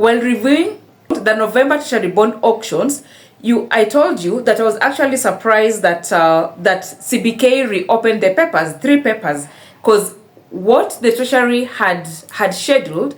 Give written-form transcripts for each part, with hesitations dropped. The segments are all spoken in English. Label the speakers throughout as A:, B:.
A: while reviewing the November Treasury bond auctions, I told you that I was actually surprised that that CBK reopened the papers, 3 papers, because what the Treasury had scheduled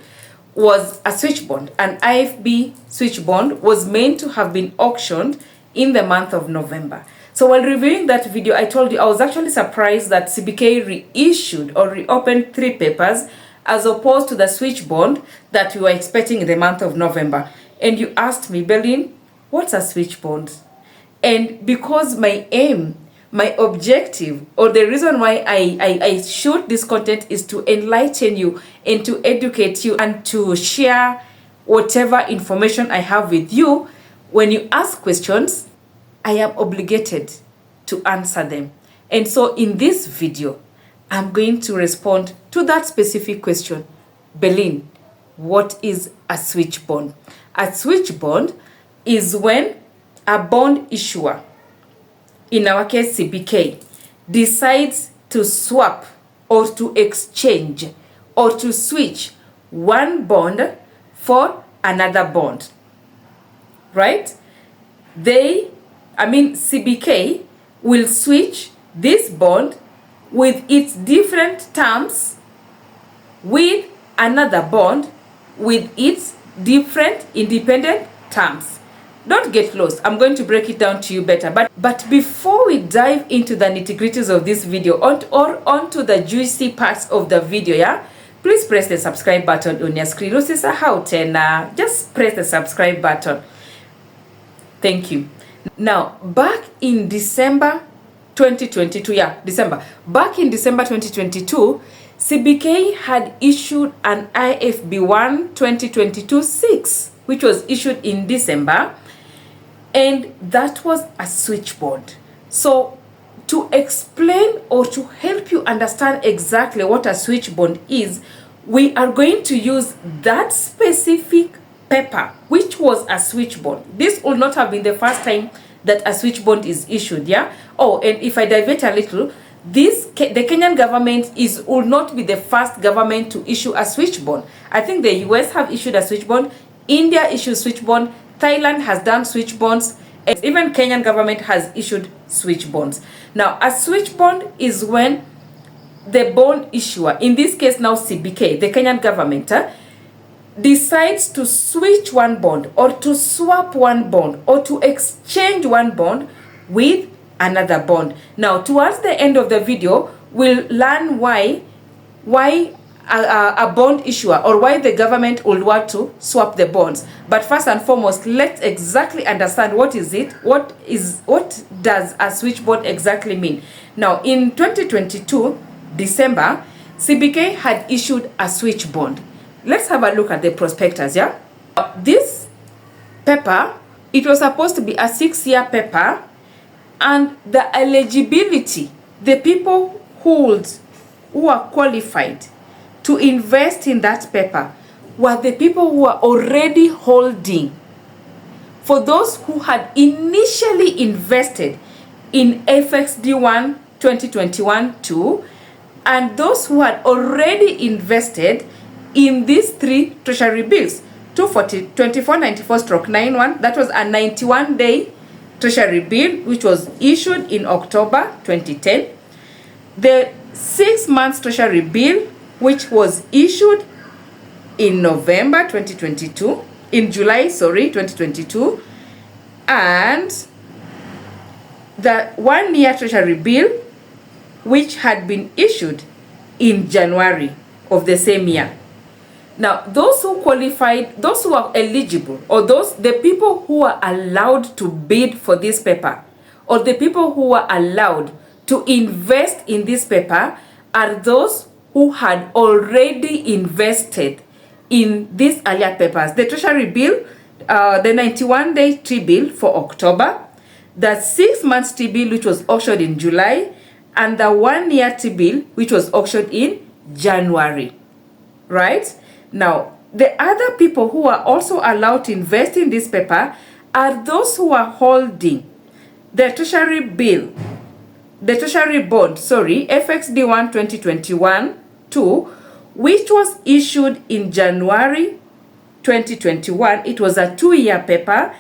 A: was a switch bond. An IFB switch bond was meant to have been auctioned in the month of November. So while reviewing that video, I told you I was actually surprised that CBK reissued or reopened 3 papers as opposed to the switch bond that we were expecting in the month of November. And you asked me, Berlin, what's a switch bond? And because my aim, my objective, or the reason why I shoot this content is to enlighten you and to educate you and to share whatever information I have with you. When you ask questions, I am obligated to answer them. And so in this video, I'm going to respond to that specific question. Berlin, what is a switch bond? A switch bond is when a bond issuer, in our case CBK, decides to swap or to exchange or to switch one bond for another bond, right? CBK will switch this bond with its different terms with another bond with its different independent terms. Don't get lost. I'm going to break it down to you better. But before we dive into the nitty-gritties of this video or onto the juicy parts of the video, yeah, please press the subscribe button on your screen. Just press the subscribe button. Thank you. Now, back in December 2022, back in December 2022, CBK had issued an IFB1 2022-6, which was issued in December, and that was a switch bond. So to explain or to help you understand exactly what a switch bond is, we are going to use that specific paper, which was a switch bond. This will not have been the first time that a switch bond is issued, yeah? Oh, and if I divert a little, the Kenyan government will not be the first government to issue a switch bond. I think the US have issued a switch bond, India issued switch bond, Thailand has done switch bonds, and even Kenyan government has issued switch bonds. Now, a switch bond is when the bond issuer, in this case now CBK, the Kenyan government, decides to switch one bond or to swap one bond or to exchange one bond with another bond. Now, towards the end of the video, we'll learn why a bond issuer or why the government will want to swap the bonds. But first and foremost, let's exactly understand what is it, what does a switch bond exactly mean. Now, in 2022, December, CBK had issued a switch bond. Let's have a look at the prospectus, yeah? This paper, it was supposed to be a 6-year paper, and the eligibility, the people who are qualified to invest in that paper were the people who are already holding. For those who had initially invested in FXD1 2021-2, and those who had already invested in these 3 treasury bills, 2494/91, that was a 91-day treasury bill which was issued in October 2010. The 6 months treasury bill which was issued in November 2022, in July 2022, and the 1-year treasury bill which had been issued in January of the same year. Now, those who qualified, those who are eligible, or the people who are allowed to bid for this paper, or the people who are allowed to invest in this paper are those who had already invested in these earlier papers. The treasury bill, the 91-day T-bill for October, the 6 months T-bill which was auctioned in July, and the 1-year T-bill which was auctioned in January, right? Now, the other people who are also allowed to invest in this paper are those who are holding the treasury bill, the treasury bond, FXD1 2021-2, which was issued in January 2021. It was a 2-year paper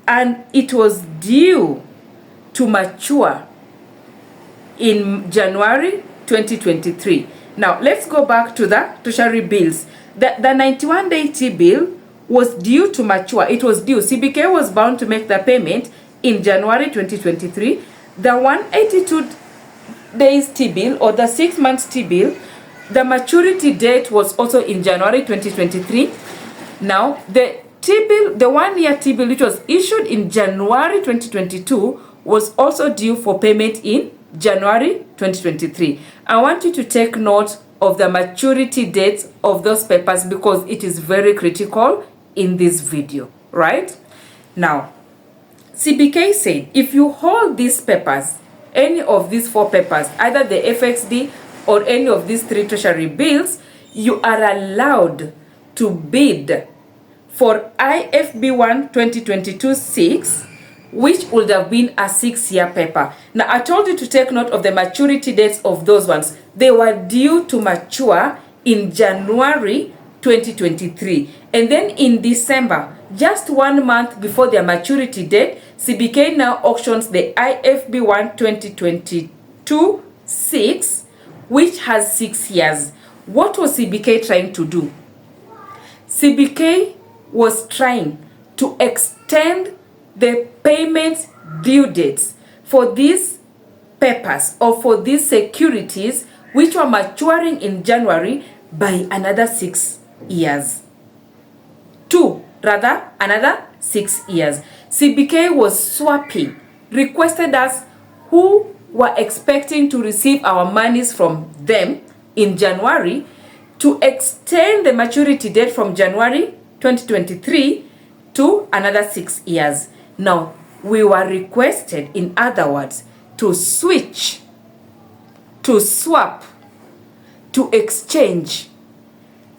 A: and it was due to mature in January 2023. Now, let's go back to the Treasury bills. The 91-day T-bill was due to mature. It was due. CBK was bound to make the payment in January 2023. The 182 days T-bill or the 6 months T-bill, the maturity date was also in January 2023. Now, the T-bill, the 1-year T-bill, which was issued in January 2022, was also due for payment in January 2023. I want you to take note of the maturity dates of those papers because it is very critical in this video, right? Now, CBK said if you hold these papers, any of these 4 papers, either the FXD or any of these 3 Treasury bills, you are allowed to bid for IFB1 2022-6, which would have been a 6-year paper. Now, I told you to take note of the maturity dates of those ones. They were due to mature in January 2023. And then in December, just 1 month before their maturity date, CBK now auctions the IFB1 2022-6, which has 6 years. What was CBK trying to do? CBK was trying to extend the payment due dates for these papers or for these securities which were maturing in January by another 6 years. Another 6 years. CBK was swapping, requested us who were expecting to receive our monies from them in January to extend the maturity date from January 2023 to another 6 years. Now, we were requested, in other words, to switch, to swap, to exchange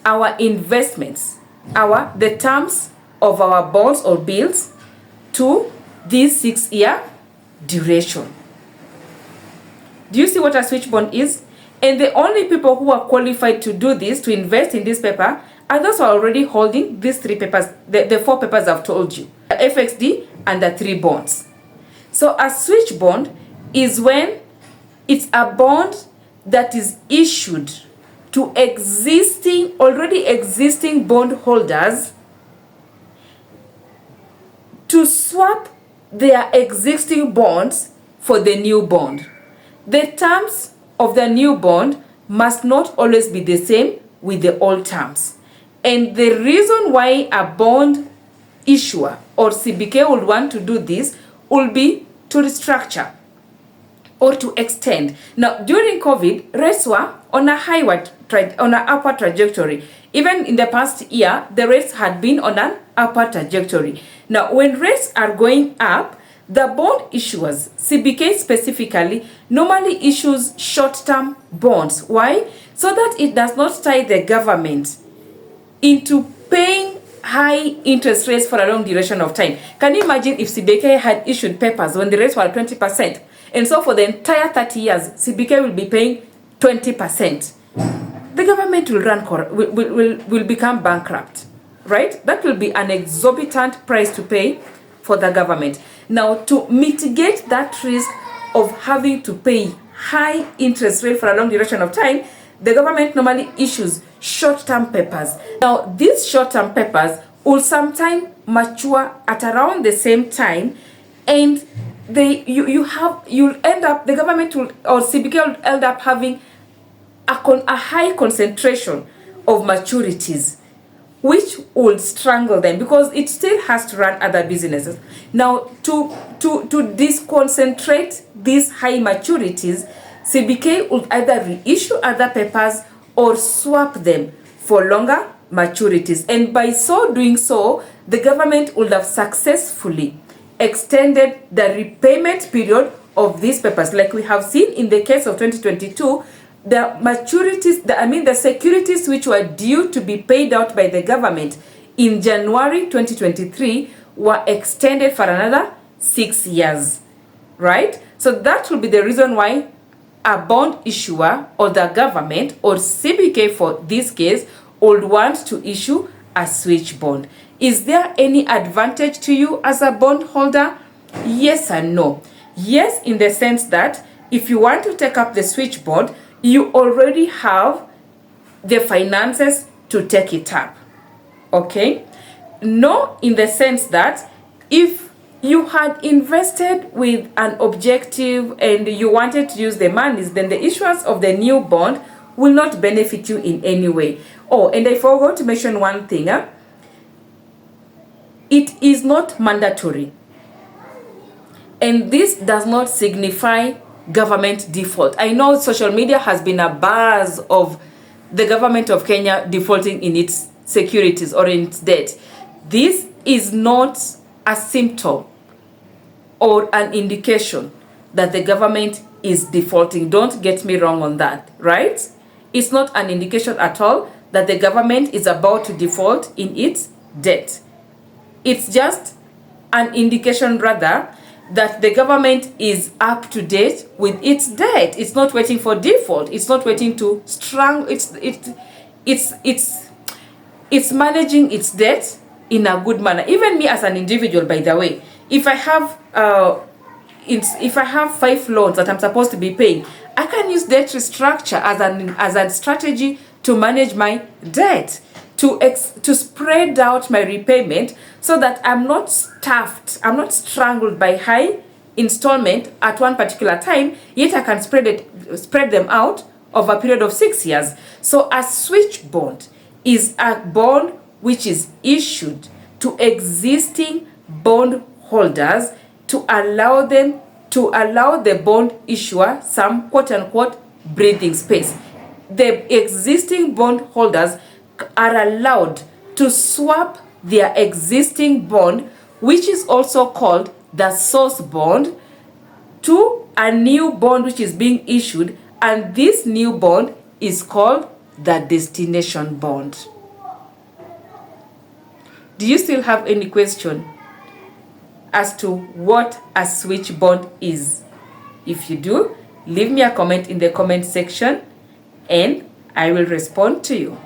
A: our investments, the terms of our bonds or bills to this 6-year duration. Do you see what a switch bond is? And the only people who are qualified to do this, to invest in this paper, are those who are already holding these 3 papers, the 4 papers I've told you, the FXD and the 3 bonds. So a switch bond is when it's a bond that is issued to already existing bond holders to swap their existing bonds for the new bond. The terms of the new bond must not always be the same with the old terms. And the reason why a bond issuer or CBK would want to do this will be to restructure or to extend. Now, during COVID, rates were on an upward trajectory. Even in the past year, the rates had been on an upward trajectory. Now, when rates are going up, the bond issuers, CBK specifically, normally issues short-term bonds. Why? So that it does not tie the government into paying high interest rates for a long duration of time. Can you imagine if CBK had issued papers when the rates were 20%? And so for the entire 30 years, CBK will be paying 20%. The government will become bankrupt, right? That will be an exorbitant price to pay for the government. Now, to mitigate that risk of having to pay high interest rate for a long duration of time, the government normally issues short-term papers. Now, these short-term papers will sometimes mature at around the same time, and the government will, or CBK will end up having a high concentration of maturities, which will strangle them because it still has to run other businesses. Now, to disconcentrate these high maturities, CBK would either reissue other papers or swap them for longer maturities. And by doing so, the government would have successfully extended the repayment period of these papers. Like we have seen in the case of 2022, the maturities, the securities which were due to be paid out by the government in January 2023 were extended for another 6 years, right? So that will be the reason why a bond issuer or the government or CBK for this case would want to issue a switch bond. Is there any advantage to you as a bondholder? Yes and no. Yes, in the sense that if you want to take up the switch bond, you already have the finances to take it up. Okay? No, in the sense that if you had invested with an objective and you wanted to use the monies, then the issuance of the new bond will not benefit you in any way. Oh, and I forgot to mention one thing. It is not mandatory. And this does not signify government default. I know social media has been a buzz of the government of Kenya defaulting in its securities or in its debt. This is not a symptom or an indication that the government is defaulting. Don't get me wrong on that, right? It's not an indication at all that the government is about to default in its debt. It's just an indication rather that the government is up to date with its debt. It's not waiting for default. It's not waiting to strangle. It's managing its debt in a good manner. Even me as an individual, by the way, if I have 5 loans that I'm supposed to be paying, I can use debt restructure as a strategy to manage my debt, to spread out my repayment so that I'm not stuffed, I'm not strangled by high installment at one particular time, yet I can spread them out over a period of 6 years. So a switch bond is a bond which is issued to existing bond holders to allow the bond issuer some quote-unquote breathing space. The existing bond holders are allowed to swap their existing bond, which is also called the source bond, to a new bond which is being issued, and this new bond is called the destination bond. Do you still have any question as to what a switch bond is? If you do, leave me a comment in the comment section and I will respond to you.